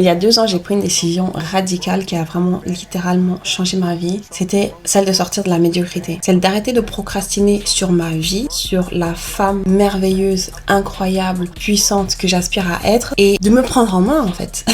Il y a 2 ans, j'ai pris une décision radicale qui a vraiment littéralement changé ma vie. C'était celle de sortir de la médiocrité. Celle d'arrêter de procrastiner sur ma vie, sur la femme merveilleuse, incroyable, puissante que j'aspire à être et de me prendre en main en fait.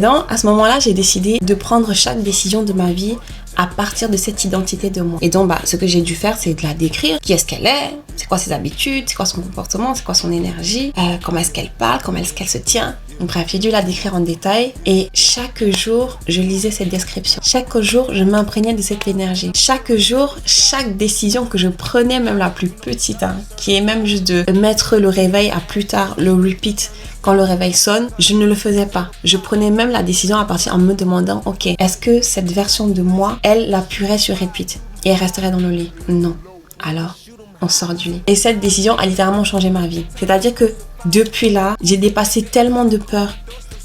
Donc à ce moment-là, j'ai décidé de prendre chaque décision de ma vie à partir de cette identité de moi. Et donc, ce que j'ai dû faire, c'est de la décrire. Qui est-ce qu'elle est? C'est quoi ses habitudes? C'est quoi son comportement? C'est quoi son énergie? Comment est-ce qu'elle parle? Comment est-ce qu'elle se tient? Bref, j'ai dû la décrire en détail. Et chaque jour, je lisais cette description. Chaque jour, je m'imprégnais de cette énergie. Chaque jour, chaque décision que je prenais, même la plus petite, qui est même juste de mettre le réveil à plus tard, le repeat, quand le réveil sonne, je ne le faisais pas. Je prenais même la décision à partir en me demandant, ok, est-ce que cette version de moi, elle l'appuierait sur repeat et elle resterait dans le lit? Non. Alors, on sort du lit. Et cette décision a littéralement changé ma vie. C'est-à-dire que depuis là, j'ai dépassé tellement de peurs.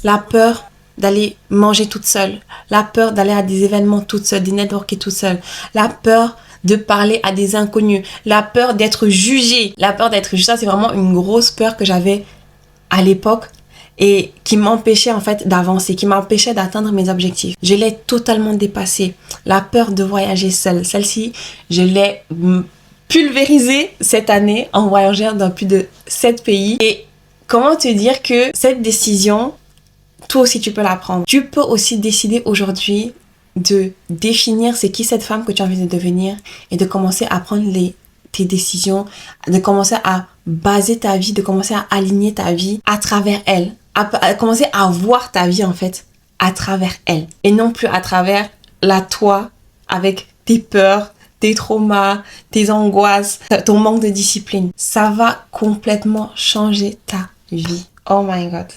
La peur d'aller manger toute seule, la peur d'aller à des événements toute seule, des networking toute seule, la peur de parler à des inconnus, la peur d'être jugée. La peur d'être jugée, ça c'est vraiment une grosse peur que j'avais à l'époque et qui m'empêchait en fait d'avancer, qui m'empêchait d'atteindre mes objectifs. Je l'ai totalement dépassée. La peur de voyager seule, celle-ci, je l'ai pulvérisée cette année en voyageant dans plus de 7 pays. Et comment te dire que cette décision, toi aussi tu peux la prendre. Tu peux aussi décider aujourd'hui de définir c'est qui cette femme que tu as envie de devenir et de commencer à prendre tes décisions, de commencer à baser ta vie, de commencer à aligner ta vie à travers elle, à commencer à voir ta vie en fait à travers elle et non plus à travers la toi avec tes peurs, tes traumas, tes angoisses, ton manque de discipline. Ça va complètement changer ta vie. Oh my god.